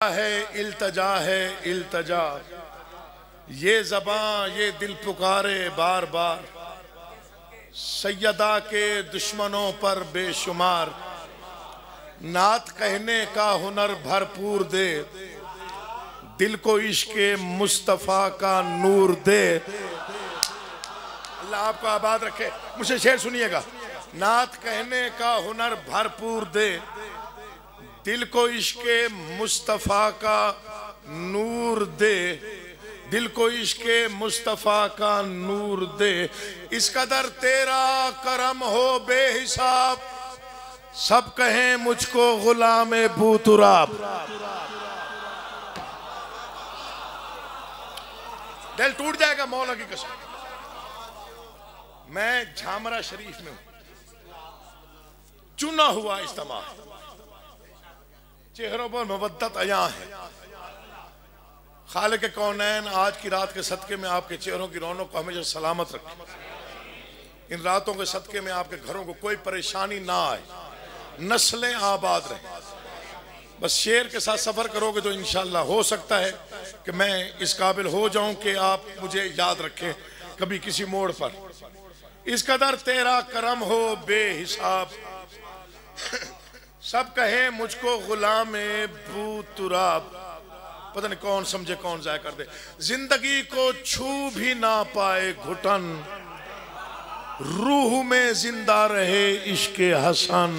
इल्तजा है इल्तजा, ये ज़बां ये दिल पुकारे बार बार। सैयदा के दुश्मनों पर बेशुमार, नात कहने का हुनर भरपूर दे, दिल को इश्क़े मुस्तफ़ा का नूर दे। अल्लाह आपको आबाद रखे। मुझे शेर सुनिएगा। नात कहने का हुनर भरपूर दे, दिल को इश्क़े मुस्तफ़ा का नूर दे, दिल को इश्क़े मुस्तफ़ा का नूर दे। इस कदर तेरा करम हो बेहिसाब, सब कहें मुझको गुलाम बूतुराब। दिल टूट जाएगा मौला की कसम। मैं झामरा शरीफ में हूं, चुना हुआ इज्तिमा, चेहरों पर मवद्दत अया है। खालिक कौनैन आज की रात के सदके में आपके चेहरों की रौनक को हमेशा सलामत रखे। इन रातों के सदके में आपके घरों को कोई परेशानी ना आए, नस्लें आबाद रहें। बस शेर के साथ सफर करोगे तो इंशाअल्लाह हो सकता है कि मैं इस काबिल हो जाऊं कि आप मुझे याद रखें कभी किसी मोड़ पर। इस कदर तेरा करम हो बेहिसाब, सब कहे मुझको गुलाम बूतुराब। पता नहीं कौन समझे कौन जाया कर दे। जिंदगी को छू भी ना पाए घुटन, रूह में जिंदा रहे इश्के हसन।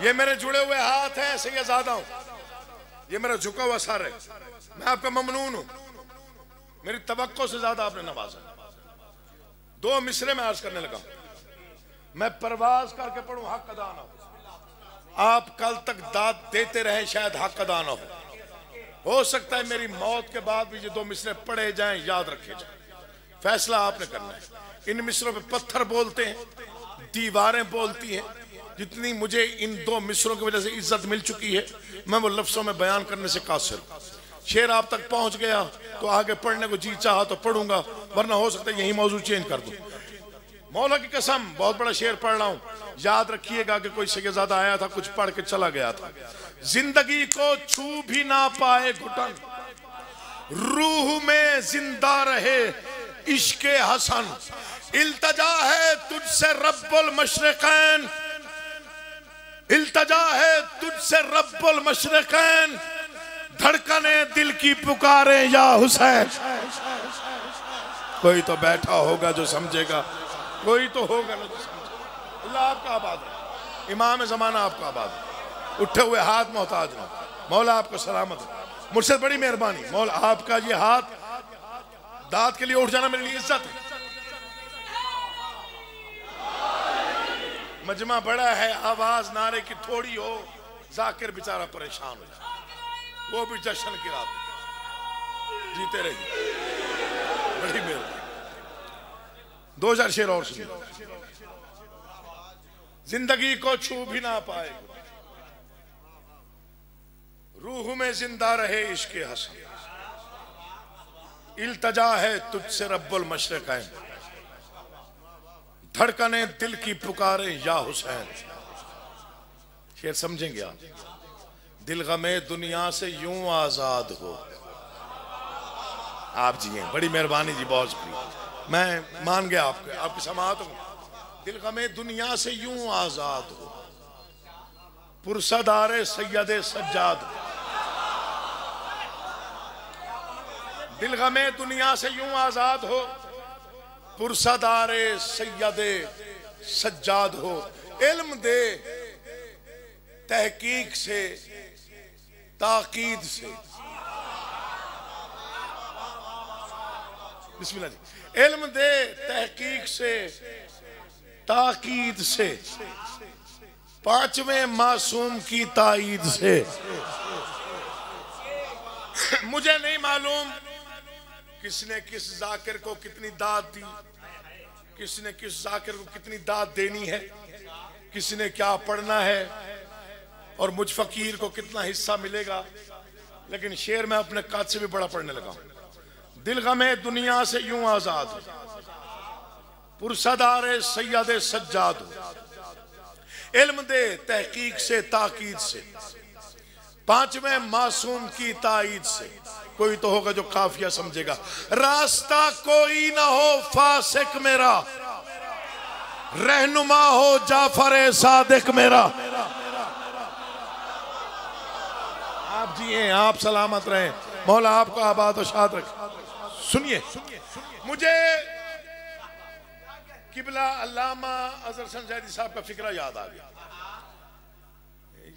ये मेरे जुड़े हुए हाथ हैं, सैयदादा हूं, ये मेरा झुका हुआ सर है। मैं आपका ममनून हूं, मेरी तवक्को से ज्यादा आपने नवाजा। दो मिसरे में अर्ज करने लगा। मैं परवाज करके पढ़ूं हक अदा ना हो, आप कल तक दाद देते रहे शायद हक अदा ना हो सकता है मेरी मौत के बाद भी ये दो मिसरे पढ़े जाएं, याद रखे जाएं। फैसला आपने करना है। इन मिसरों पे पत्थर बोलते हैं, दीवारें बोलती हैं। जितनी मुझे इन दो मिसरों की वजह से इज्जत मिल चुकी है, मैं वो लफ्जों में बयान करने से कासिर हूं। शेर आप तक पहुंच गया तो आगे पढ़ने को जी चाहा तो पढ़ूंगा, वरना हो सकता है यही मौजू चेंज कर दूं। मौला की कसम बहुत बड़ा शेर पढ़ रहा हूं, याद रखिएगा कि कोई सैयदादा आया था, कुछ पढ़ के चला गया था। जिंदगी को छू भी ना पाए घुटन, रूह में जिंदा रहे इश्के हसन। इल्तजा है तुझसे रब्बुल मशरिकैन, इल्तजा है तुझसे रब्बुल मशरिकैन, धड़कने दिल की पुकारे या हुसैन। कोई तो बैठा होगा जो समझेगा, कोई तो होगा ना जो समझेगा। अल्लाह आपका आबाद है, इमाम ज़माना आपका आबाद है। उठे हुए हाथ मोहताज ना, मौला आपको सलामत है। मुझसे बड़ी मेहरबानी मौला, आपका ये हाथ दाद के लिए उठ जाना मेरे लिए इज्जत है। मजमा बड़ा है, आवाज नारे की थोड़ी हो, जाकिर बेचारा परेशान हो जाए। वो भी जश्न की रात, जीते रहिए। बड़ी मेहरबानी। 2000 शेर और सुनिए। जिंदगी को छू भी ना पाए, रूह में जिंदा रहे इश्के हसन। इल्तजा है तुझसे रब्बुल मशरिकैन, धड़कने दिल की पुकारे या हुसैन। शेर समझेंगे आप। दिल गमे दुनिया से यूं आजाद हो, आप जिए। बड़ी मेहरबानी जी, बहुत शुक्रिया, मैं मान गया आपकी समाअत हूं। दिल गमे दुनिया से यूं आजाद हो, पुरसदारे सैयदे सज्जाद। दिल गमे दुनिया से यूं आजाद हो, पुरसदारे सैयदे सज्जाद हो। इल्म दे तहकीक से ताकीद से, बिस्मिल्लाह जी। इल्म दे तहकीक से ताकीद से, पांचवें मासूम की ताईद से। मुझे नहीं मालूम किसने किस जाकिर को कितनी दाद दी, किसने किस जाकिर को कितनी दाद देनी है, किसने क्या पढ़ना है और मुझ फकीर को कितना हिस्सा मिलेगा। लेकिन शेर में अपने काद से भी बड़ा पढ़ने लगा। दिल गमे दुनिया से यूं आजाद हो, पुरसदारे सैयदे सज्जाद हो। इल्म दे तहकीक से ताकीद से, पांचवें मासूम की ताईद से। कोई तो होगा जो काफिया समझेगा। रास्ता कोई ना हो फासिक मेरा, रहनुमा हो जाफर सादिक मेरा। आप जिए, आप सलामत रहें, मौला आपको आबाद और शाद रखे। सुनिए, मुझे किबला अल्लामा अजहर हसन ज़ैदी साहब का फिक्रा याद आ गया।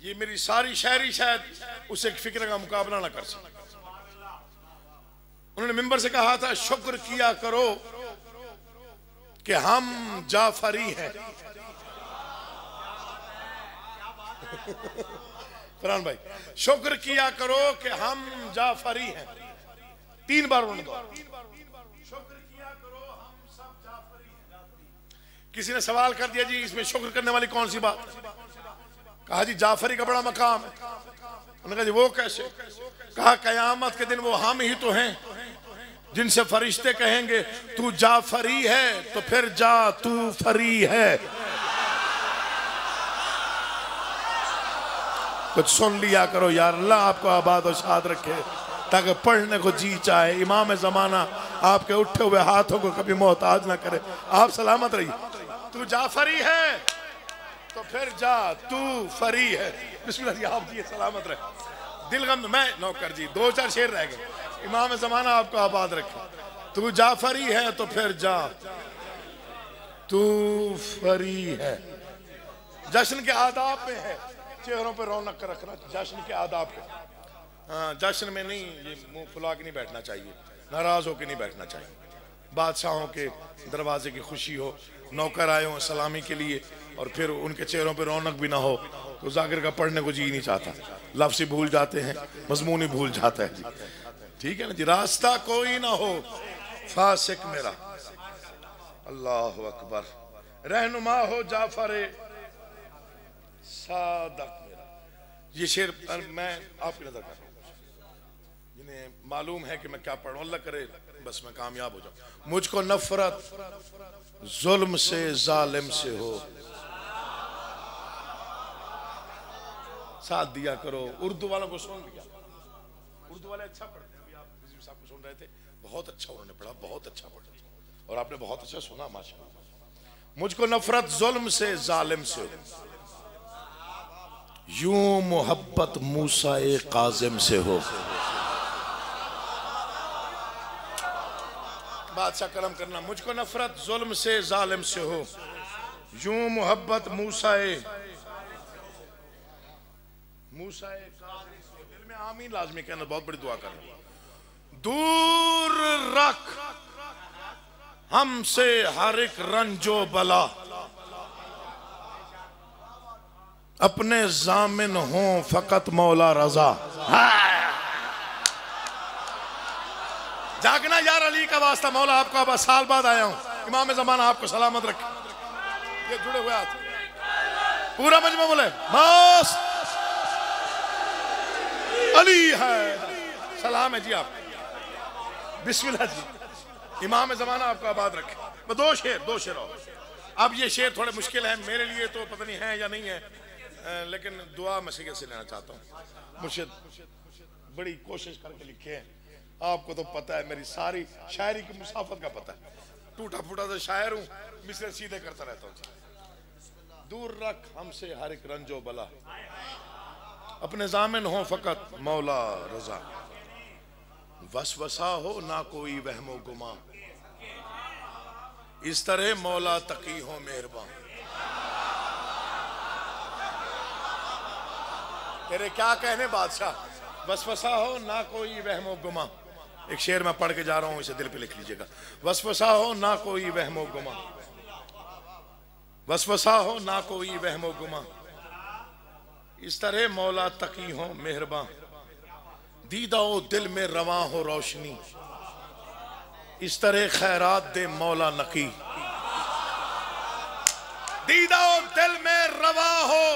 ये मेरी सारी शायरी शायद उस एक फिक्र का मुकाबला ना कर सके। उन्होंने मिंबर से कहा था, शुक्र किया करो कि हम जाफरी हैं। फरहान भाई, शुक्र किया करो कि हम जाफरी हैं। 3 बार उन्होंने कहा, शुक्र किया करो हम सब जाफरी हैं। किसी ने सवाल कर दिया, जी इसमें शुक्र करने वाली कौन सी बात? कहा जी जाफरी का बड़ा मकाम है। उन्होंने कहा जी वो कैसे? कहा कयामत के दिन वो हम ही तो हैं जिनसे फरिश्ते कहेंगे तू जाफरी है, तो फिर जा तू फरी है। कुछ सुन लिया करो यार, अल्लाह आपको आबाद और शाद रखे, ताकि पढ़ने को जी चाहे। इमाम ज़माना आपके उठे हुए हाथों को कभी मोहताज ना करे। आप सलामत रहिए। तू जाफरी है तो फिर जा तू फरी है। बिस्मिल्लाह जी, आप जी सलामत रहे। दिलगम मैं नौकर जी, 2-4 शेर रह गए। इमाम ज़माना आपको आबाद रखे। तू जाफरी है तो फिर जा तू फरी है। जश्न के आदाब में है चेहरों पर रौनक रखना, जश्न के आदाब पे। हाँ, जश्न में नहीं, ये मुंह फुला के नहीं बैठना चाहिए, नाराज होकर नहीं बैठना चाहिए। बादशाहों के दरवाजे की खुशी हो, नौकर आए हो सलामी के लिए और फिर उनके चेहरों पर रौनक भी ना हो तो जाकिर का पढ़ने को जी नहीं चाहता। लफ्ज़ भूल जाते हैं, मजमून ही भूल जाता है जी। ठीक है ना जी। रास्ता कोई ना हो फासिक मेरा, अल्लाह अकबर, रहनुमा हो जाफर सादक मेरा। ये शेर मैं आपकी नजर कर, जिन्हें मालूम है कि मैं क्या पढ़ूं, अल्लाह करे बस मैं कामयाब हो जाऊं। मुझको नफरत जुल्म से जालिम से हो, साथ दिया करो। उर्दू वालों को सुन लिया, उर्दू वाले अच्छा पढ़ते हैं। अभी आप रिजवी साहब को सुन रहे थे, बहुत अच्छा उन्होंने पढ़ा, बहुत अच्छा पढ़ा और आपने बहुत अच्छा सुना माशाअल्लाह। मुझको नफरत जुल्म से जालिम से हो, यूं मोहब्बत मूसा ए काजिम से हो। बादशाह करम करना। मुझको नफरत जुल्म से जालिम से हो, यूं मोहब्बत मूसा ए दिल में आमीन लाजमी कहना, बहुत बड़ी दुआ करना। दूर रख हमसे हर एक रंजो बला, अपने जामिन हो फकत मौला रजा। जागना यार अली का वास्ता, मौला आपका बस साल बाद आया हूं। इमाम ज़माना आपको सलामत रखे। ये जुड़े हुए हाथ पूरा मजमा बोले बस अली है। सलाम है जी आप, बिस्मिल्लाह जी। इमाम ज़माना आपको आबाद रखे। मैं दो शेर और। अब ये शेर थोड़े मुश्किल है मेरे लिए, तो पता नहीं है या नहीं है, लेकिन दुआ मैं से लेना चाहता हूँ। मुर्शिद बड़ी कोशिश करके लिखे हैं। आपको तो पता है मेरी सारी शायरी की मुसाफत का पता है, टूटा फूटा तो शायर हूँ, मिसरे सीधे करता रहता हूँ। दूर रख हमसे हर एक रंजो बला, अपने जामिन हो फकत मौला रजा। वसवसा हो ना कोई वहमो गुमा, इस तरह मौला तकी हो मेहरबान। तेरे क्या कहने बादशाह, वसवसा हो ना कोई वहमो गुमा। एक शेर मैं पढ़ के जा रहा हूं, इसे दिल पे लिख लीजिएगा। वसवसा हो ना कोई वहमो गुमा, वसवसा हो ना कोई वहमो गुमा, इस तरह मौला तकी हो मेहरबान। दीदा ओ दिल में रवा हो रोशनी, इस तरह खैरात दे मौला नकी। दीदा ओ दिल में रवा हो,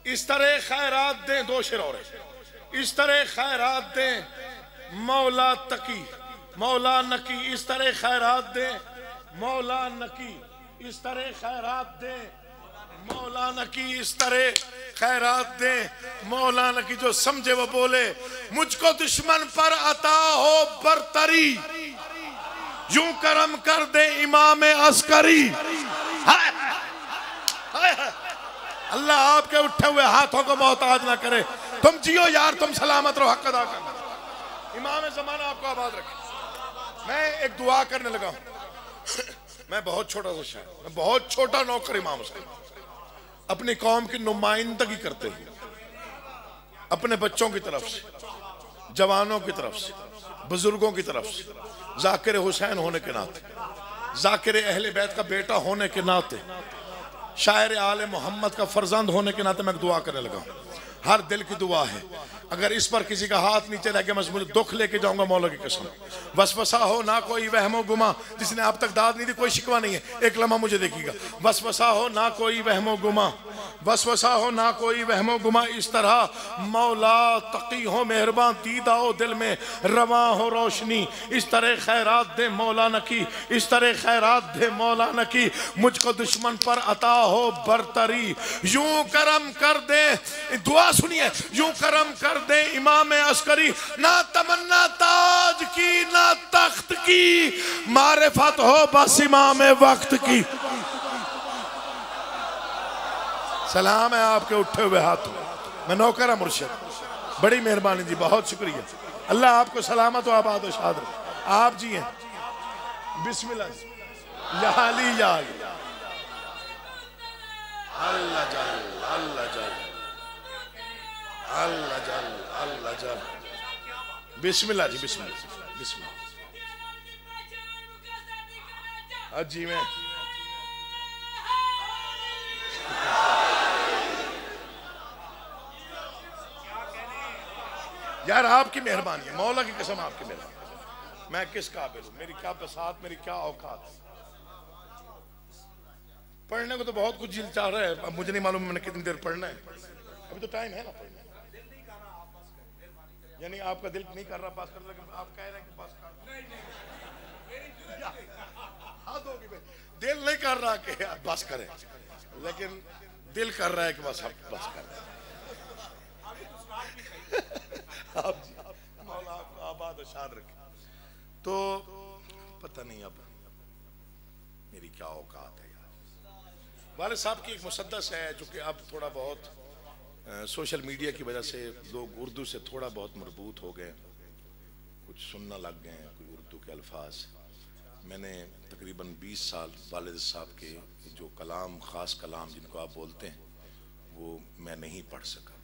इस तरह खैरात दे। दो शेर और है। इस तरह खैरात दे मौला तकी, मौला नकी। इस तरह खैरात दे मौला नकी, इस तरह खैरात दे मौलाना की इस तरह खैरात दे, मौलाना की जो समझे वो बोले। मुझको दुश्मन पर अता हो बरतरी, यूं करम कर दे इमाम अस्करी। अल्लाह आपके उठे हुए हाथों को मोहताज ना करे। तुम जियो यार, तुम सलामत रहो, हक अदा करना। इमाम ज़माना आपको आबाद रखे। मैं एक दुआ करने लगा हूं। मैं बहुत छोटा सा शायर, मैं बहुत छोटा नौकर इमाम हुसैन, अपनी कौम की नुमाइंदगी करते हुए अपने बच्चों की तरफ से, जवानों की तरफ से, बुजुर्गों की तरफ से, जाकिर हुसैन होने के नाते, जाकिर अहले बैत का बेटा होने के नाते, शायर आले मोहम्मद का फर्जंद होने के नाते मैं दुआ करने लगा हूं। हर दिल की दुआ है, अगर इस पर किसी का हाथ नीचे रह गया मैं मुझे दुख लेके जाऊंगा मौला की कसम। वसवसा हो ना कोई वहमो गुमा, जिसने अब तक दाद नहीं दी कोई शिकवा नहीं है, एक लम्हा मुझे देखिएगा। वसवसा हो ना कोई वहमो गुमा, वसवसा हो ना कोई वहमो गुमा, इस तरह मौला तकी हो मेहरबान, दीदा हो दिल में रवा हो रोशनी। इस तरह खैरात दे मौलाना की, इस तरह खैरात दे मौलाना की, मुझको दुश्मन पर अता हो बरतरी, यूं करम कर दे। दुआ सुनिए, यूं करम कर दे इमाम अस्करी, ना तमन्ना ताज की ना तख्त की, मारिफत हो बस इमाम वक्त की। सलाम है आपके उठे हुए हाथों। मैं नौकर मुर्शिद, बड़ी मेहरबानी जी, बहुत शुक्रिया। अल्लाह आपको सलामत हो आबाद हो शाद रखे। आप जी हैं, बिस्मिल्लाह या अली या अली। अल्लाह जल अल्लाह जल अल्लाह जल अल्लाह जल। बिस्मिल्लाह जी, बिस्मिल्लाह बिस्मिल्लाह। जी मैं यार आपकी मेहरबानी है, मौला की कसम आपकी मेहरबानी। मैं किस काबिल हूँ, मेरी क्या बसात, मेरी क्या औकात। पढ़ने को तो बहुत कुछ दिल चाह रहा है, अब मुझे नहीं मालूम मैंने कितनी देर पढ़ना है। अभी तो टाइम है ना पढ़ने, यानी आपका दिल नहीं कर रहा पास कर, लेकिन आप कह रहे हैं कि पास कर। दिल नहीं कर रहा कि बस करें, लेकिन दिल कर रहा है कि बस आप बस करें। आप मौला आपको आबाद शाद रखे। तो पता नहीं अब मेरी क्या औकात है यार। वालिद साहब की एक मुसद्दस है जो कि अब थोड़ा बहुत सोशल मीडिया की वजह से लोग उर्दू से थोड़ा बहुत मरबूत हो गए, कुछ सुनना लग गए हैं, कोई उर्दू के अल्फाज। मैंने तकरीबन 20 साल वालिद साहब के जो कलाम, ख़ास कलाम जिनको आप बोलते हैं, वो मैं नहीं पढ़ सका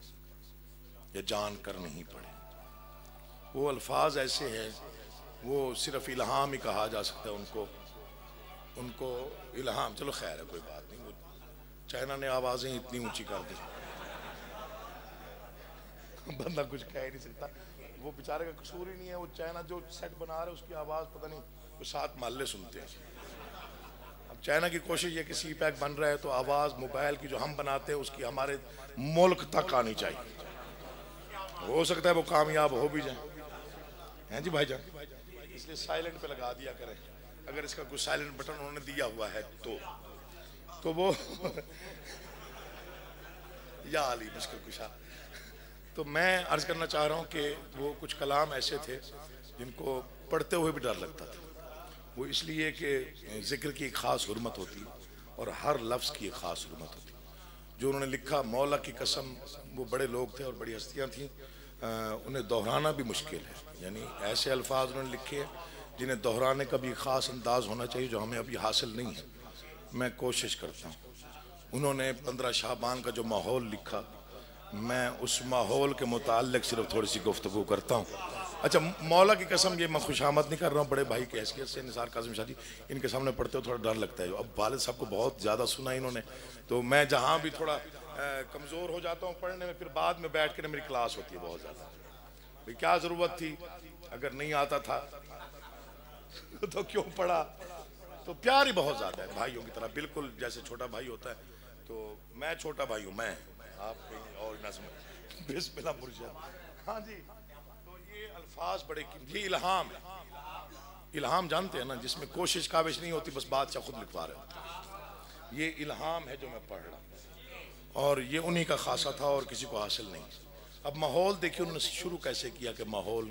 या जान कर नहीं पढ़े। वो अल्फाज ऐसे हैं, वो सिर्फ इल्हाम ही कहा जा सकता है उनको, उनको इल्हाम। चलो खैर है, कोई बात नहीं। वो चाइना ने आवाज़ें इतनी ऊंची कर दी, बंदा कुछ कह ही नहीं सकता। वो बेचारे का कसूर ही नहीं है। वो चाइना जो सेट बना रहे उसकी आवाज़ पता नहीं वो 7 महल्ले सुनते हैं। अब चाइना की कोशिश ये कि सी पैक बन रहा है तो आवाज़ मोबाइल की जो हम बनाते हैं उसकी हमारे मुल्क तक आनी चाहिए। हो सकता है वो कामयाब हो भी जाए, हैं जी भाईजान। इसलिए साइलेंट पे लगा दिया करें, अगर इसका कुछ साइलेंट बटन उन्होंने दिया हुआ है तो वो या अली मुश्किल कुशा। तो मैं अर्ज करना चाह रहा हूँ कि वो कुछ कलाम ऐसे थे जिनको पढ़ते हुए भी डर लगता था। वो इसलिए कि जिक्र की एक ख़ास हुर्मत होती और हर लफ्ज़ की एक ख़ास हुर्मत होती। जो उन्होंने लिखा, मौला की कसम, वो बड़े लोग थे और बड़ी हस्तियाँ थीं, उन्हें दोहराना भी मुश्किल है। यानी ऐसे अल्फाज उन्होंने लिखे हैं जिन्हें दोहराने का भी ख़ास अंदाज़ होना चाहिए जो हमें अभी हासिल नहीं है। मैं कोशिश करता हूँ। उन्होंने 15 शाबान का जो माहौल लिखा, मैं उस माहौल के मुताल्लिक़ सिर्फ थोड़ी सी गुफ्तगू करता हूँ। अच्छा, मौला की कसम, ये मैं खुशामद नहीं कर रहा हूँ, बड़े भाई की हैसियत से निसार कासिम शाह जी, इनके सामने पढ़ते हो थोड़ा डर लगता है। अब वालिद साहब को बहुत ज़्यादा सुना इन्होंने, तो मैं जहाँ भी थोड़ा कमज़ोर हो जाता हूँ पढ़ने में, फिर बाद में बैठ कर मेरी क्लास होती है बहुत ज़्यादा। भाई क्या ज़रूरत थी, अगर नहीं आता था तो क्यों पढ़ा। तो प्यार ही बहुत ज़्यादा है भाइयों की तरह, बिल्कुल जैसे छोटा भाई होता है। तो मैं छोटा भाई हूँ, मैं, आप कहीं और ना समझ। बिस्मिल्लाह मुर्शिद। हाँ जी, तो ये अल्फाज बड़े, ये इल्हाम है। इल्हाम जानते हैं ना, जिसमें कोशिश काविश नहीं होती, बस बादशाह खुद लिखवा रहे होते। ये इल्हाम है जो मैं पढ़ रहा हूँ। और ये उन्हीं का खासा था और किसी को हासिल नहीं। अब माहौल देखिए उन्होंने शुरू कैसे किया कि माहौल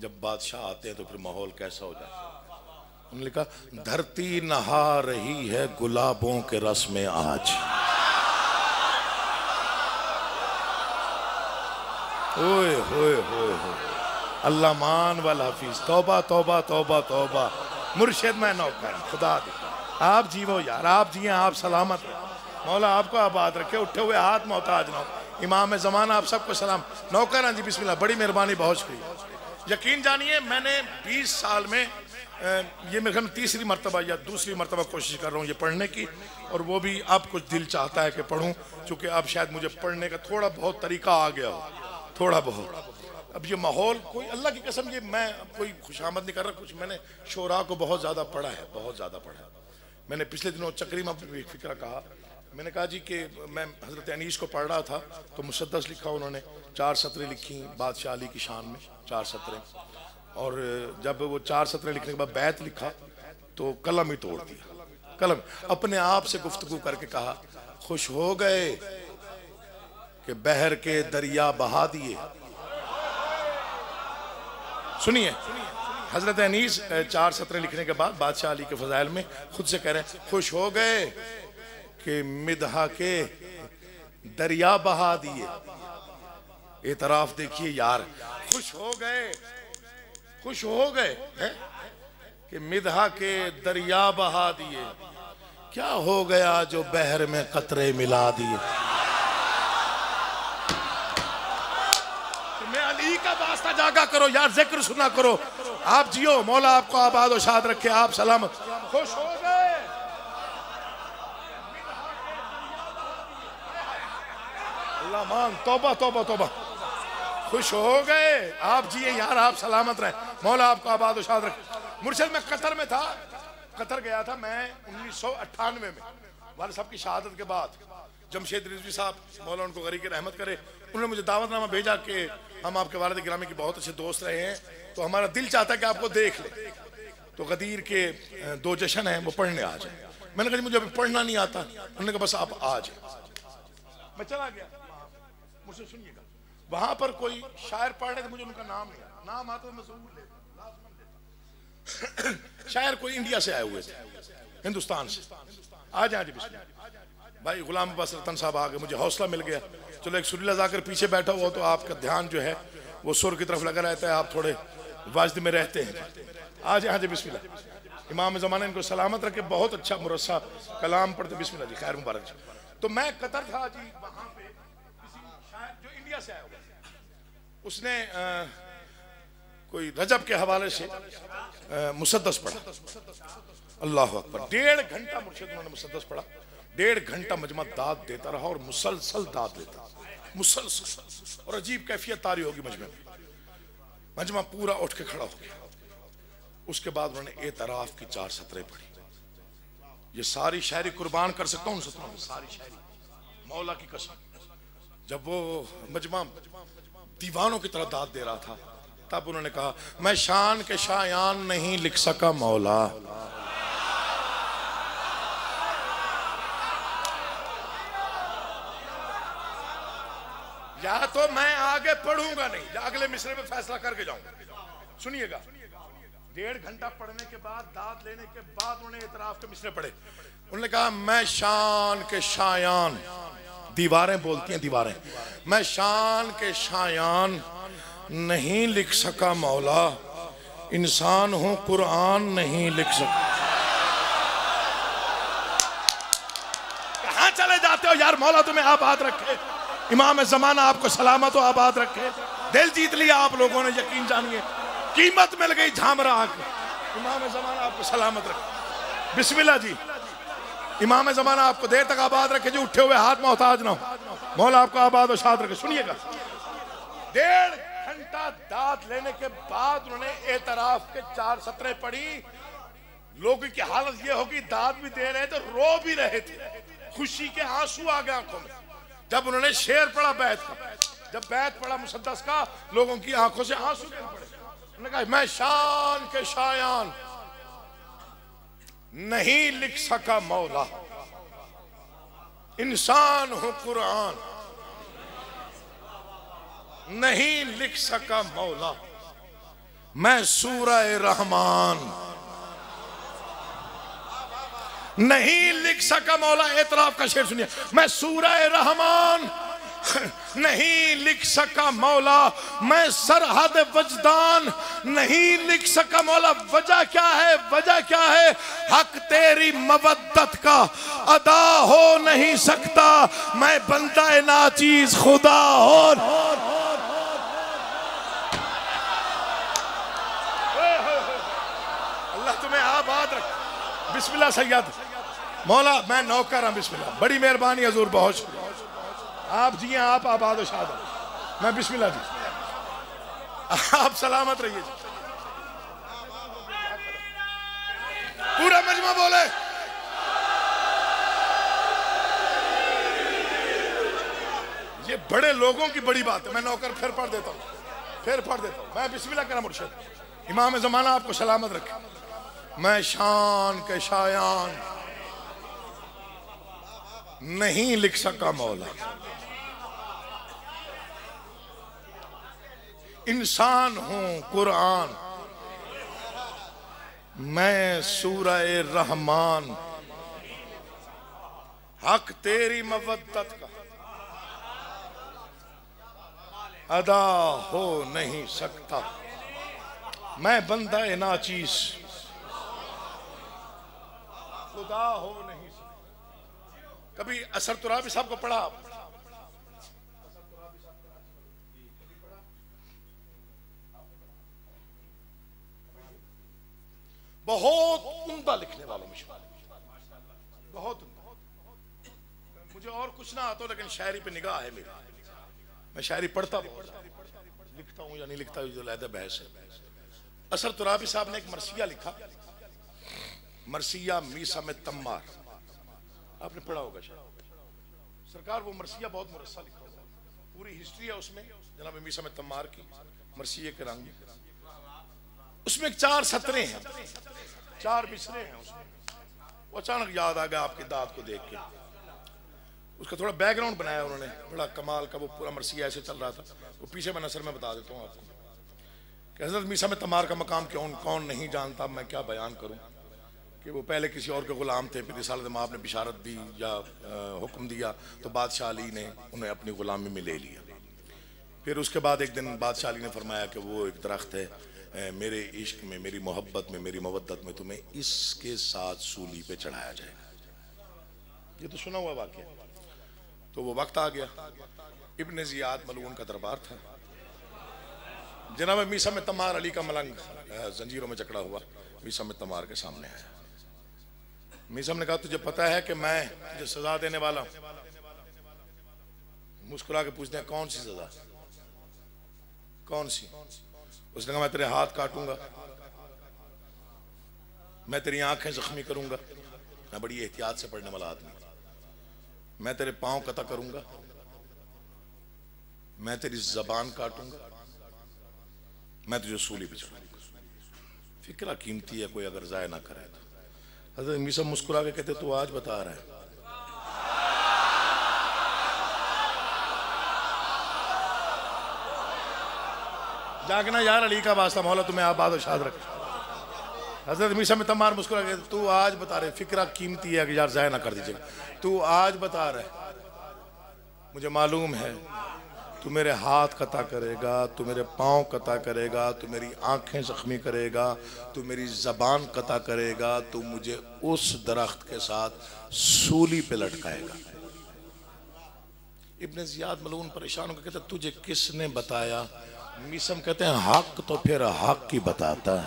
जब बादशाह आते हैं तो फिर माहौल कैसा हो जाता है। उन्होंने कहा धरती नहा रही है गुलाबों के रस में आज। ओए होए होए होए, अल्लाह मान वाल हाफिज, तौबा तौबा तौबा तौबा। मुर्शिद मैं नौकर खुदा दे, आप जीवो यार, आप जिए, आप सलामत रहो, मौला आपको आबाद रखे, उठे हुए हाथ मोहताज ना हो। इमाम ज़माना आप सबको सलाम। नौकर हाँ जी बिस्मिल्लाह, बड़ी मेहरबानी, बहुत शुक्रिया। यकीन जानिए मैंने 20 साल में ये मेरे ख्याल में तीसरी मरतबा या दूसरी मरतबा कोशिश कर रहा हूँ ये पढ़ने की, और वो भी अब कुछ दिल चाहता है कि पढ़ूँ, चूँकि अब शायद मुझे पढ़ने का थोड़ा बहुत तरीका आ गया हो, थोड़ा बहुत। अब ये माहौल कोई अल्लाह की कसम, ये मैं कोई खुशामद नहीं कर रहा, कुछ मैंने शोरा को बहुत ज़्यादा पढ़ा है, बहुत ज़्यादा पढ़ा है। मैंने पिछले दिनों चक्री में अपनी एक फिक्रा कहा, मैंने कहा जी कि मैं हज़रत अनीस को पढ़ रहा था तो मुसद्दस लिखा, उन्होंने 4 सतरें लिखी बादशाह अली की शान में, 4 सतरें, और जब वो 4 सतरें लिखने के बाद बैत लिखा तो कलम ही तोड़ दिया। कलम अपने आप से गुफ्तगू करके कहा खुश हो गए कि बहर के दरिया बहा दिए। सुनिए हजरत अनीस 4 सतरें लिखने के बाद बादशाह अली के फजाइल में खुद से कह रहे हैं खुश हो गए कि मिदहा के दरिया बहा दिए। एतराफ देखिए यार, खुश हो गए, खुश हो गए हैं कि मिदहा के दरिया बहा दिए, क्या हो गया जो बहर में कतरे मिला दिए। मैं अली का वास्ता जागा करो यार, जिक्र सुना करो, आप जियो, मौला आपको आबाद और शाद रखे, आप सलामत। खुश हो गए, अल्लाह मान, तौबा तौबा तौबा। खुश हो गए, आप जिए यार, आप सलामत रहे, मौला आपको आबाद और शाद रखे। मुर्शिद में कतर में था, कतर गया था मैं 1998 में, वाले साहब की शहादत के बाद। जमशेद रिजवी साहब मौला उनको गरीब की रहमत करे, उन्होंने मुझे दावतनामा भेजा कि हम आपके वालिद गिरामी के बहुत अच्छे दोस्त रहे हैं, तो हमारा दिल चाहता है कि आपको देख ले, तो गदीर के 2 जश्न हैं वो पढ़ने आ जाए। मैंने कहा मुझे अभी पढ़ना नहीं आता, उन्होंने कहा बस आप आ जाए। मैं चला गया, मुझसे सुनिएगा, वहां पर कोई शायर पढ़ रहे थे, मुझे उनका नाम नहीं आता, नाम आता तो मैं जरूर ले। शायर कोई इंडिया से आए हुए थे, हिंदुस्तान से। आ जाए जी बिस्मिल्लाह। भाई गुलाम अब्बास रतन साहब आ गए, मुझे हौसला मिल गया। चलो एक सुरीला जाकर पीछे बैठा हुआ तो आपका ध्यान जो है वो सुर की तरफ लगा रहता है, आप थोड़े वाजद में रहते हैं। आ जाए जी बिस्मिल्लाह। इमाम ज़माना इनको सलामत रखे, बहुत अच्छा मुरस्सा कलाम पढ़ते, बिस्मिल्लाह जी, खैर मुबारक जी। तो मैं कतर था जी, वहाँ पे किसी शायर जो इंडिया से आया हुआ, उसने कोई रजब के हवाले से मुसद्दस पढ़ा। अल्लाह अकबर, 1.5 घंटा मुर्शिद उन्होंने मुसद्दस पढ़ा, 1.5 घंटा मजमा दाद देता रहा और मुसलसल दाद लेता, मुसलसल, और अजीब कैफियत तारी होगी मजमे में। मजमा पूरा उठ के खड़ा हो गया। उसके बाद उन्होंने एतराफ की 4 सतरें पढ़ी। ये सारी शायरी कुर्बान कर सकता हूँ उन सतरों में, सारी शायरी मौला की कसम। जब वो मजमा दीवानों की तरह दाद दे रहा था, तब उन्होंने कहा मैं शान के शायान नहीं लिख सका मौला, या तो मैं आगे पढ़ूंगा नहीं या अगले मिसरे में फैसला करके जाऊंगा। सुनिएगा, 1.5 घंटा पढ़ने के बाद, दाद लेने के बाद उन्होंने इतराफ के मिसरे पढ़े। उन्होंने कहा मैं शान के शायान, दीवारें बोलती हैं दीवारें, मैं शान के शायान नहीं लिख सका मौला, इंसान हूं कुरान नहीं लिख सका। कहां चले जाते हो यार, मौला तुम्हें आबाद रखे, इमाम ज़माना आपको सलामत हो आबाद रखे। दिल जीत लिया आप लोगों ने, यकीन जानिए कीमत मिल गई झामरा आके। इमाम ज़माना आपको सलामत रखे, बिस्मिल्लाह जी। इमाम ज़माना आपको देर तक आबाद रखे जी, उठे हुए हाथ मोहताज ना हो, मौला आपको आबाद और शाद रखे। सुनिएगा, 1.5 घंटा दाद लेने के बाद उन्होंने एतराफ के 4 सतरें पढ़ी। लोगों की हालत यह होगी, दाद भी दे रहे थे, रो भी रहे थे, खुशी के आंसू आ गए आंखों में। जब उन्होंने शेर पढ़ा बैत का, जब बैत पढ़ा मुसद्दस का, लोगों की आंखों से आंसू गिर पड़े। उन्होंने कहा मैं शान के शायान नहीं लिख सका मौला, इंसान हूं कुरान, नहीं लिख सका मौला मैं सूरह रहमान, नहीं लिख सका मौला। एतराफ का शेर सुनिए, मैं सूरह रहमान नहीं लिख सका मौला, मैं सरहद वजदान नहीं लिख सका मौला। वजह क्या है, वजह क्या है? हक तेरी मवद्दत का अदा हो नहीं सकता, मैं बंदा नाचीज खुदा हो। अल्लाह तुम्हें आबाद रख। बिस्मिल्लाह सैयद मौला, मैं नौकर हूं। बिस्मिल्लाह, बड़ी मेहरबानी हजूर, बहुत शुक्रिया। आप जी हैं, आप आबाद शाद। मैं बिस्मिल्लाह जी, आप सलामत रहिए जी। पूरा मजमा बोले। ये बड़े लोगों की बड़ी बात है। मैं नौकर फिर पढ़ देता हूँ, फिर पढ़ देता हूँ। मैं बिस्मिल्लाह करा मुर्शिद, इमाम ज़माना आपको सलामत रखे। मैं शान के शायान नहीं लिख सका मौला, इंसान हूं कुरान, मैं सूरह रहमान, हक तेरी मवद्दत का अदा हो नहीं सकता, मैं बंदा नाचीज खुदा हो नहीं सकता। कभी असर तुराबी साहब को पढ़ा? बहुत उम्दा लिखने वालों में बहुत उम्दा। मुझे और कुछ ना आता, लेकिन शायरी पे निगाह है मेरी। मैं शायरी पढ़ता बहुत, लिखता हूं या नहीं लिखता जो लहदा बहस है। असर तुराबी साहब ने एक मरसिया लिखा, मरसिया मीसा में तम्मार, आपने पढ़ा होगा शायद। सरकार वो मरसिया बहुत मुरस्सा लिखा हुआ, पूरी हिस्ट्री है उसमें जनाब मीसा में तम्मार की, मरसिये के रंग। उसमें 4 सतरें हैं, 4 मिसरे हैं उसमें। वो अचानक याद आ गया आपकी दाद को देख के। उसका थोड़ा बैकग्राउंड बनाया उन्होंने, बड़ा कमाल का। वो पूरा मरसिया ऐसे चल रहा था। वो पीछे मैं नसर में बता देता हूँ आपको कि हज़रत मीसा में तम्मार का मकाम कौन नहीं जानता। मैं क्या बयान करूँ कि वो पहले किसी और के गुलाम थे, फिर रिसालत माब ने बिशारत दी या हुक्म दिया तो बादशाह अली ने उन्हें अपनी गुलामी में ले लिया। फिर उसके बाद एक दिन बादशाह अली ने फरमाया कि वो एक दरख्त है, मेरे इश्क में, मेरी मोहब्बत में, मेरी मवद्दत में तुम्हें इसके साथ सूली पे चढ़ाया जाएगा। ये तो सुना हुआ वाक़या। तो वो वक्त आ गया, इब्ने ज़ियाद मलऊन का दरबार था। जनाब मीसा में तम्मार अली का मलंग जंजीरों में जकड़ा हुआ मीसा में तम्मार के सामने आया। मीसा ने कहा तुझे पता है कि मैं तुझे सजा देने वाला हूं? मुस्कुरा के पूछते हैं कौन सी सजा, कौन सी? उसने कहा मैं तेरे हाथ काटूंगा, मैं तेरी आंखें जख्मी करूंगा, मैं बड़ी एहतियात से पढ़ने वाला आदमी, मैं तेरे पांव कता करूंगा, मैं तेरी जबान काटूंगा, मैं तुझे सूली पे चढ़ाऊंगा। फिक्रा कीमती है, कोई अगर जाया ना करे तो। हज़रत मीसा मुस्कुरा के कहते तू आज बता रहा है? जागना यार, अली का वास्ता, मौला तुम्हें आबाद और शाद रखे। हज़रत मीसा में तम्मार मुस्कुरा के तू आज बता रहे, फिक्रा कीमती है कि यार जाया ना कर दीजिएगा, तू आज बता रहे। मुझे मालूम है तू मेरे हाथ कता करेगा, तू मेरे पाँव कता करेगा, तू मेरी आंखें जख्मी करेगा, तू मेरी ज़बान कता करेगा, तू मुझे उस दरख्त के साथ सूली पे लटकाएगा। इब्ने ज़ियाद मलऊन परेशान होकर कहते तुझे किसने बताया? मीसम कहते हैं हक तो फिर हक ही बताता है।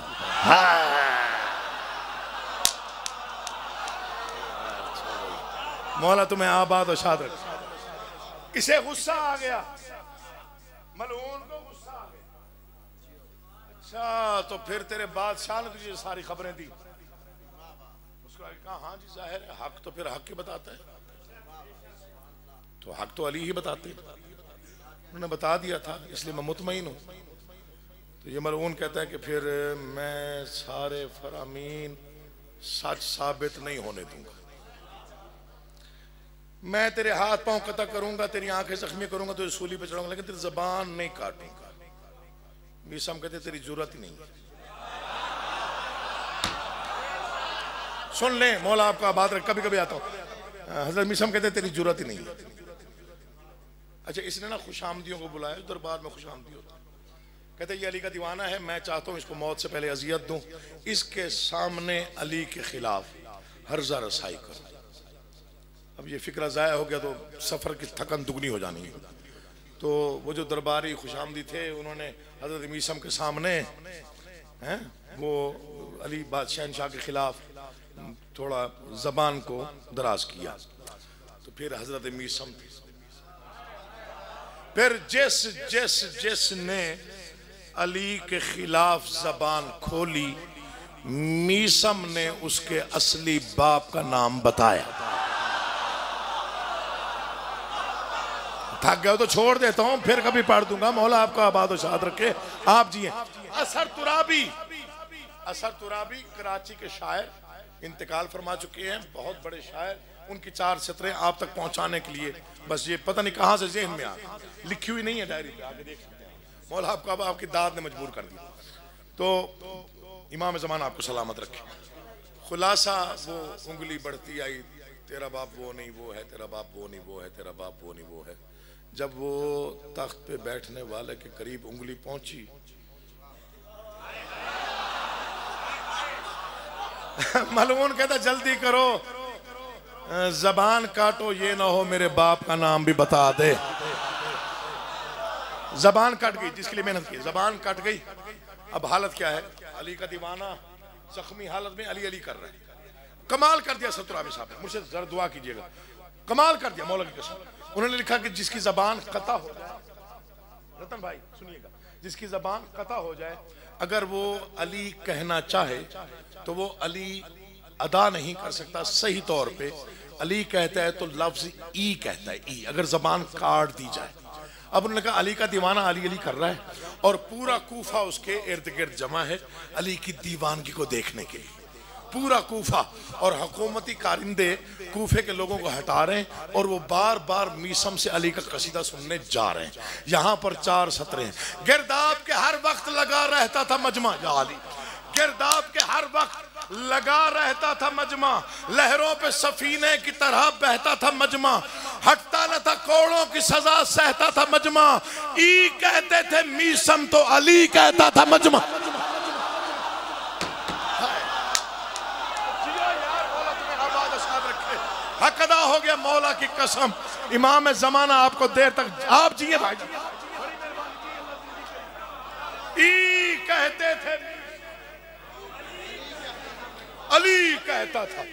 मौला तुम्हें आबाद और शाद रखे। इसे गुस्सा आ गया, मलऊन को गुस्सा आ गया। अच्छा तो फिर तेरे बादशाह ने तुझे सारी खबरें दी? उसको कहा हाँ जी जाहिर है, हक तो फिर हक ही बताता है, तो हक तो अली ही बताते हैं। उन्होंने बता दिया था इसलिए मैं मुतमईन हूं। तो ये मलऊन कहता है कि फिर मैं सारे फरामीन सच साबित नहीं होने दूंगा। मैं तेरे हाथ पांव कता करूंगा, तेरी आंखें जख्मी करूंगा, तुझे सूली पे चढ़ाऊंगा, लेकिन तेरी जबान नहीं काटूंगा। मीसम कहते तेरी जरूरत ही नहीं है। सुन ले, मौला आपका आबाद रख। कभी कभी आता हूं, हजरत मीसम कहते तेरी जरूरत ही नहीं है। अच्छा, इसने ना खुशामदियों को बुलाया, दरबार में खुशामदी होता। कहते ये अली का दीवाना है, मैं चाहता हूं इसको मौत से पहले अजियत दूं, इसके सामने अली के खिलाफ हर्जा रसाई करूं। अब ये फिक्र ज़ाया हो गया तो सफ़र की थकन दुगनी हो जानी है। तो वो जो दरबारी खुशामदी थे, उन्होंने हजरत मीसम के सामने हैं वो अली बादशाह के खिलाफ थोड़ा जबान को दराज किया। तो फिर हजरत मीसम थे, फिर जिसने अली के खिलाफ जबान खोली, मीसम ने उसके असली बाप का नाम बताया। थक गए तो छोड़ देता हूं, फिर कभी पढ़ दूंगा। मौला आपका आबाद शाद रखे, आप जिए। असर तुराबी कराची के शायर इंतकाल फरमा चुके हैं, बहुत बड़े शायर। उनकी 4 सतरें आप तक पहुंचाने के लिए बस ये पता नहीं कहां से जेहन में आ गई, लिखी हुई नहीं है डायरी पे, आगे देख सकते हैं। मौला आपकी दाद ने मजबूर कर दिया। तो इमाम ज़माना आपको सलामत रखे। खुलासा वो उंगली बढ़ती आई, तेरा बाप वो नहीं वो है, तेरा बाप वो नहीं वो है, तेरा बाप वो नहीं वो है। जब वो तख्त पे बैठने वाले के करीब उंगली पहुंची, मलून कहता जल्दी करो, जबान काटो, ये ना हो मेरे बाप का नाम भी बता दे। जबान कट गई, जिसके लिए मेहनत की, जबान कट गई। अब हालत क्या है? अली का दीवाना जख्मी हालत में अली अली कर रहा है। कमाल कर दिया सतुराबी साहब ने, मुझसे जरा दुआ कीजिएगा, कमाल कर दिया मौला की कसम। उन्होंने लिखा कि जिसकी जबान कता हो जाए, रतन भाई सुनिएगा, जिसकी जबान कता हो जाए, अगर वो अली कहना चाहे तो वो अली अदा नहीं कर सकता सही तौर पे। अली कहता है तो लफ्ज ई कहता है, ई, अगर जबान काट दी जाए। अब उन्होंने कहा अली का दीवाना अली अली कर रहा है और पूरा कूफा उसके इर्द गिर्द जमा है अली की दीवानगी को देखने के लिए, पूरा कूफा। और हुकूमती कारिंदे कूफे के लोगों को हटा रहे हैं और वो बार बार मीसम से अली का कसीदा सुनने जा रहे हैं। यहाँ पर 4 सतरें हैं। गिरदाब के हर वक्त लगा रहता था मजमा, या अली, गिरदाब के हर वक्त लगा रहता था मजमा, लहरों पे सफीने की तरह बहता था मजमा, हटता न था कोड़ों की सजा सहता था मजमा, ई कहते थे मीसम तो अली कहता था मजमा। हक अदा हो गया मौला की कसम। इमाम ज़माना आपको देर तक आप जिए भाई। ई कहते थे, अली कहता था।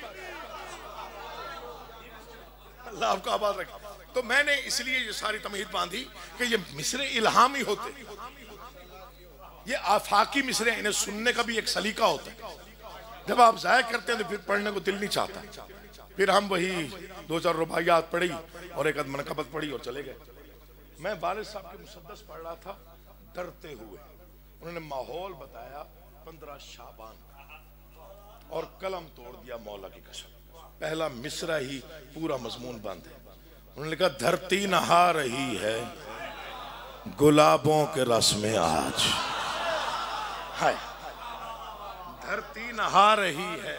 अल्लाह आपका आबाद रखे। तो मैंने इसलिए ये सारी तमहीद बांधी कि ये मिसरे इल्हामी होते, ये आफाकी मिसरे, इन्हें सुनने का भी एक सलीका होता है। जब आप ज़ाया करते हैं तो फिर पढ़ने को दिल नहीं चाहता। फिर हम वही 2-4 रुबाइयात पढ़ी और एक आध मनकबत पढ़ी और चले गए। मैं वालिद साहब के मुसद्दस पढ़ रहा था डरते हुए, उन्होंने माहौल बताया 15 शाबान और कलम तोड़ दिया मौला की कसम। पहला मिसरा ही पूरा मजमून बंद है। उन्होंने लिखा धरती नहा रही है गुलाबों के रस में आज, हाय धरती नहा रही है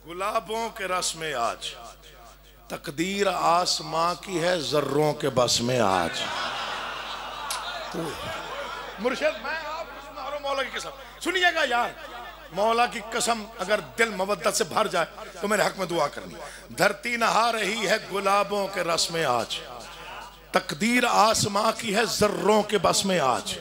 गुलाबों के रस में आज, तकदीर आसमां की है जर्रों के बस में आज। मुर्शिद मैं आपको सुना रहा हूं मौला की कसम, सुनिएगा यार, मौला की कसम, अगर दिल मवद्दत से भर जाए तो मेरे हक में दुआ करनी। धरती नहा रही है गुलाबों के रस में आज, तकदीर आसमां की है जर्रों के बस में आज,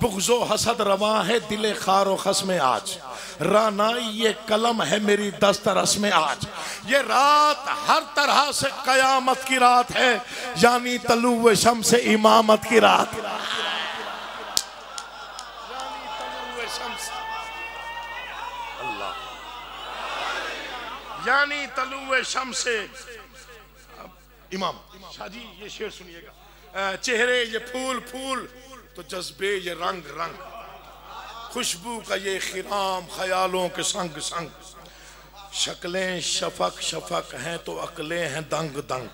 बुग़्ज़ो हसद रवा है दिले खारो खस में आज, रानाई ये कलम है मेरी दस्तरस में आज। ये रात हर तरह से कयामत की रात है, यानी तलुए शम्स इमामत की रात। यानी तलुए शम्स इमाम। शाह जी ये शेर सुनिएगा, चेहरे ये फूल फूल तो जज्बे ये रंग रंग, खुशबू का ये खिराम ख्यालों के संग संग, शक्लें शफक शफक हैं तो अकलें हैं दंग दंग,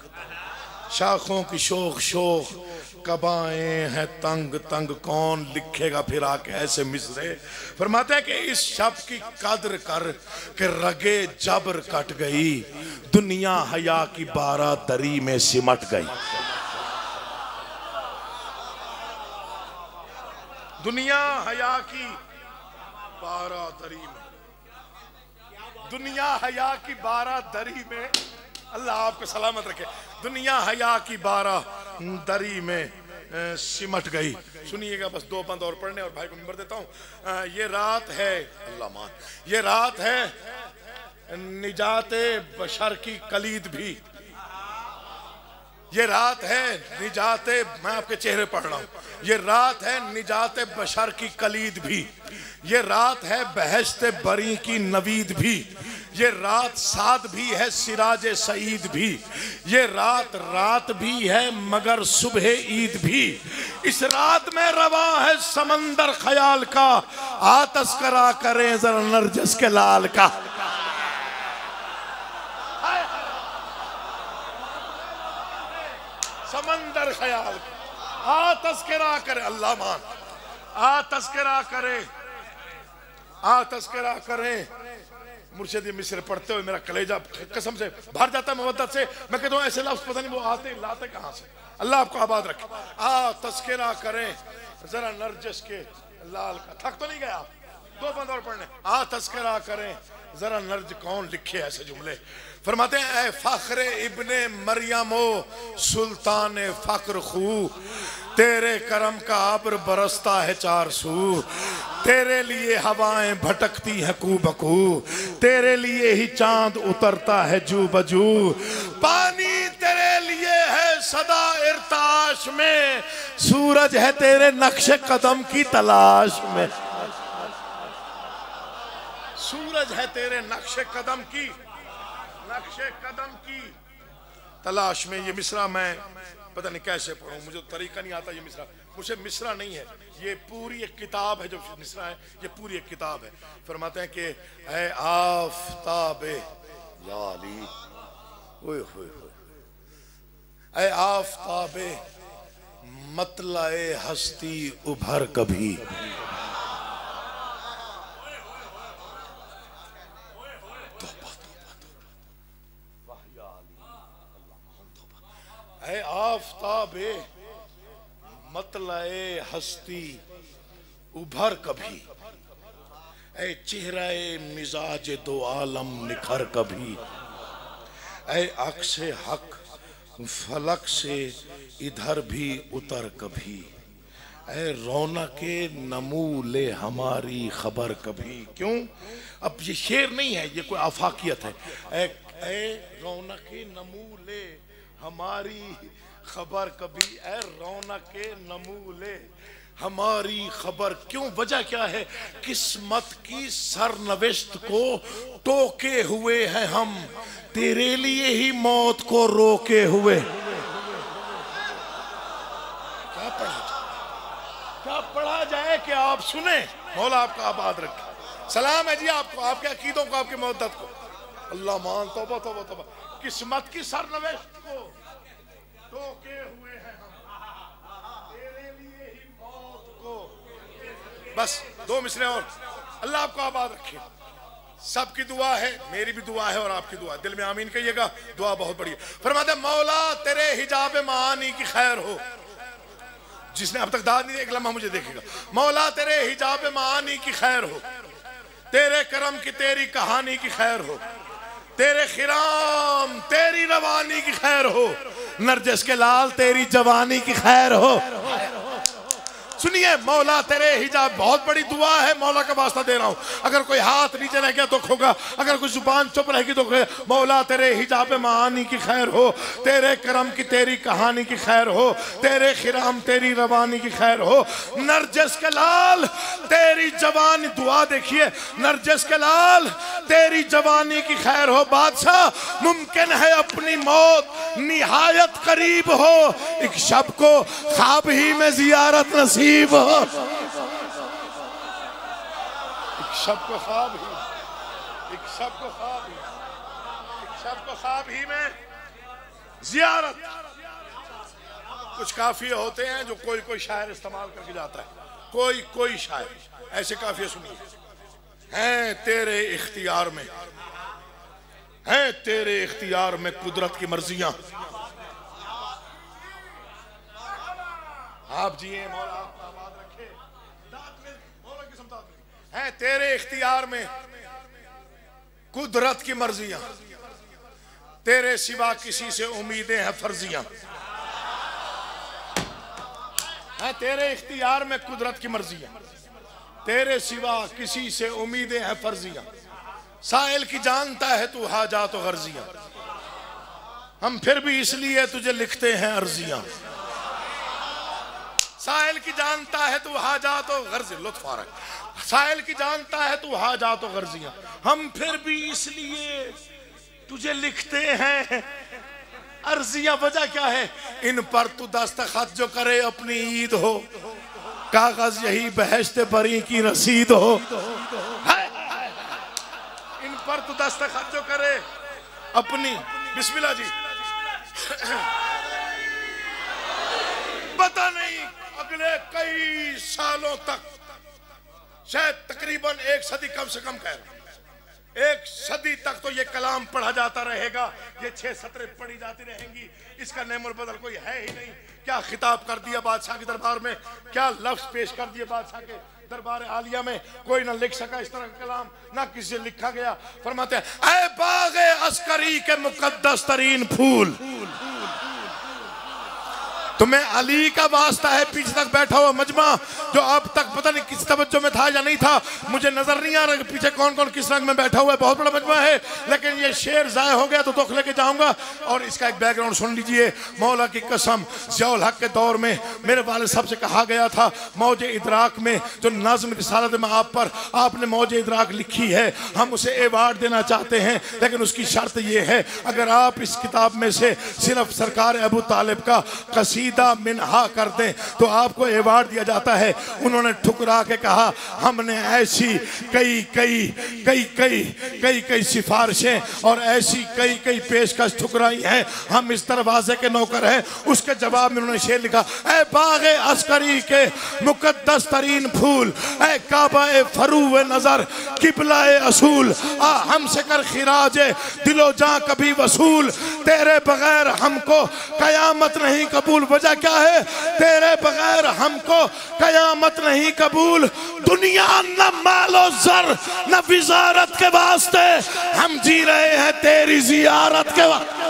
शाखों की शोख शोख कबाएं हैं तंग तंग, कौन लिखेगा फिर आके ऐसे मिसरे। फरमाते हैं कि इस शब्द की कद्र कर कि रगे जबर कट गई, दुनिया हया की 12 दरी में सिमट गई। दुनिया हया की 12 दरी में, दुनिया हया की 12 दरी में, अल्लाह आपको सलामत रखे, दुनिया हया की 12 दरी में सिमट गई। सुनिएगा बस 2 बंद और पढ़ने और भाई को नंबर देता हूँ। ये रात है, अल्लाह मान, ये रात है निजाते बशर की कलीद भी, ये रात है निजाते, मैं आपके चेहरे पढ़ रहा हूँ, ये रात है निजाते बशर की कलीद भी, ये रात है बहश्ते बरी की नवीद भी, ये रात साद भी है सिराज सईद भी, ये रात रात भी है मगर सुबह ईद भी, इस रात में रवा है समंदर ख्याल का, आ तस्करा करें जरा नरजस के लाल का। समंदर ख्याल आ तस्करा करे, अल्लाह मान, आ तस्करा करे, आ तस्करा करें। मुर्शिद मिस्र पढ़ते हुए मेरा कलेजा कसम से भर जाता है मोहब्बत से। मैं कहता हूँ ऐसे लफ्ज़ पता नहीं वो आते लाते कहाँ से। अल्लाह आपको आबाद रखे। आ तस्करा करें जरा नरजस के लाल का। थक तो नहीं गया आप? 2 बंद और पढ़ने। आ तस्करा करें जरा नर्ज, कौन लिखे ऐसे जुमले। फरमाते हैं ऐ फख्रे इब्ने मरियमो सुल्तान फख्र खू, तेरे करम का आबर बरसता है 4 सू, तेरे लिए हवाएं भटकती हैं कू बकू, तेरे लिए ही चांद उतरता है जू बजू, पानी तेरे लिए है सदा इर्ताश में, सूरज है तेरे नक्शे कदम की तलाश में, सूरज है तेरे नक्शे कदम की तलाश में। ये मिसरा मैं पता नहीं कैसे पढ़ूं, मुझे तरीका नहीं आता। ये मिसरा मुझे मिसरा नहीं है, ये पूरी एक किताब है। जो मिसरा है ये पूरी एक किताब है। फरमाते हैं कि ऐ आफ़ताबे याली, ओए होए होए, ऐ आफ़ताबे मतलाए हस्ती उभर कभी, ऐ आफ़ताबे मतलाए हस्ती उभर कभी, ऐ चेहराए मिजाज दो आलम निखर कभी, ऐ अक्से हक फलक से इधर भी उतर कभी, ऐ रौनके नमूले हमारी खबर कभी। क्यों? अब ये शेर नहीं है, ये कोई आफाकियत है। ऐ रौनके नमूले हमारी खबर कभी, ऐ रौनके नमूले हमारी खबर। क्यों? वजह क्या है? किस्मत की सरनविश्त को टोके हुए हैं हम, तेरे लिए ही मौत को रोके हुए। क्या पढ़ा जाए कि आप सुने? मौला आपका आबाद रखे। सलाम है जी आपको, आपके अकीदों को, आपकी मोहब्बत को। अल्लाह मान, तौबा तौबा तौबा। किस्मत की सरनविश्त को टोके हुए हैं हम, तेरे लिए ही मौत को। बस 2 मिसरे और। अल्लाह आपको आबाद रखे। सबकी दुआ है, मेरी भी दुआ है और आपकी दुआ। दिल में आमीन कहिएगा, दुआ बहुत बड़ी है। फरमाते मौला तेरे हिजाब मानी की खैर हो। जिसने अब तक दाद नहीं, एक लम्हा मुझे देखेगा। मौला तेरे हिजाब मानी की खैर हो, तेरे करम की तेरी कहानी की खैर हो, तेरे खिराम तेरी रवानी की खैर हो, नरजस के लाल तेरी जवानी की खैर हो। सुनिए, मौला तेरे हिजाब, बहुत बड़ी दुआ है, मौला का वास्ता दे रहा हूं। अगर कोई हाथ नीचे रह गया तो होगा, अगर कोई जुबान चुप रहेगी तो मौला तेरे हिजाब मानी की खैर हो, तेरे करम की तेरी कहानी की खैर हो, तेरे खिराम तेरी रवानी की खैर हो, नरजस के लाल तेरी जवानी। दुआ देखिए, नरजस के लाल तेरी जवानी की खैर हो। बादशाह मुमकिन है अपनी मौत निहायत करीब हो, एक शब को ख्वाब ही में जियारत नसीब हो, एक शब को ख्वाब ही, एक शब को ख्वाब ही। शब को ख्वाब ही में जियारत। कुछ काफिये होते हैं जो कोई कोई शायर इस्तेमाल करके जाता है, कोई कोई शायर। ऐसे काफिये सुनिए, हैं तेरे इख्तियार में, हैं तेरे इख्तियार में कुदरत की मर्जियां। आप जिए मौला आपका आबाद रखे, मौला की समता में। हैं तेरे इख्तियार में कुदरत की मर्जियां, तेरे सिवा किसी से उम्मीदें हैं फर्जियां। हैं तेरे इख्तियार में कुदरत की मर्जियां, तेरे सिवा किसी से उम्मीदें हैं फर्जियां। साइल की जानता है तू हाजात और गर्जियां, हम फिर भी इसलिए तुझे लिखते हैं अर्जियां। साइल की जानता है तू हाजात और गर्जियां, लुत्फ आ रहा है। साइल की जानता है तू हाजात और गर्जियां, हम फिर भी इसलिए तुझे लिखते हैं अर्जियां। वजह क्या है? इन पर तू दस्तखत जो करे अपनी ईद हो, कागज यही बहश्त बरी की रसीद हो। इन पर तू दस्तखत जो करे अपनी, बिस्मिल्लाह जी। पता नहीं अगले कई सालों तक, शायद तकरीबन 1 सदी, कम से कम कह रहा, 1 सदी तक तो ये कलाम पढ़ा जाता रहेगा, ये 6 सतरें पढ़ी जाती रहेंगी। इसका नेमुल बदल कोई है ही नहीं। क्या खिताब कर दिया बादशाह के दरबार में, क्या लफ्ज पेश कर दिए बादशाह के दरबार आलिया में। कोई ना लिख सका इस तरह का कलाम, ना किसी से लिखा गया। फरमाते हैं, ऐ बाग़े अस्करी के मुकद्दस तरीन फूल, तुम्हें अली का वास्ता है। पीछे तक बैठा हुआ मजमा जो अब तक पता नहीं किस तवज्जो में था या नहीं था, मुझे नजर नहीं आ रहा कि पीछे कौन कौन किस रंग में बैठा हुआ है। बहुत बड़ा मजमा है, लेकिन ये शेर जाया हो गया तो दुख लेके जाऊंगा। और इसका एक बैकग्राउंड सुन लीजिए। मौला की कसम, ज़ियाउल हक के दौर में मेरे वालिद साहब से कहा गया था, मौजे इदराक में जो नाज़्म रिसालत में आप पर आपने मौजे इदराक लिखी है, हम उसे एवार्ड देना चाहते हैं, लेकिन उसकी शर्त यह है, अगर आप इस किताब में से सिर्फ सरकार अबू तालिब का कसीदा मिन्हा कर दें तो आपको एवार्ड दिया जाता है। उन्होंने ठुकरा के कहा, हमने ऐसी कई कई कई कई कई कई सिफारिशें और ऐसी कई कई पेशकश ठुकराई हैं, हम इस दरवाजे के नौकर हैं। उसके जवाब में उन्होंने शेर लिखा, ऐ बाग़े अस्करी के मुकद्दस तरीन फूल, ऐ काबा फरूव नजर किबला असूल, आ हमसे कर खिराज दिलो जां कभी वसूल, तेरे बगैर हमको कयामत नहीं कबूल। वजह क्या है? तेरे बगैर हमको कयामत नहीं कबूल। दुनिया न मालो जर न विजारत के वास्ते, हम जी रहे हैं तेरी जियारत के वास्ते।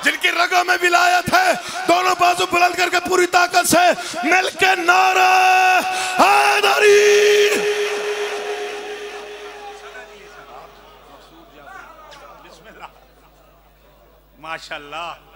जिनकी रगों में विलायत है, दोनों बाजू बुलंद करके पूरी ताकत से मिलके नारा हैदरी। माशाल्लाह।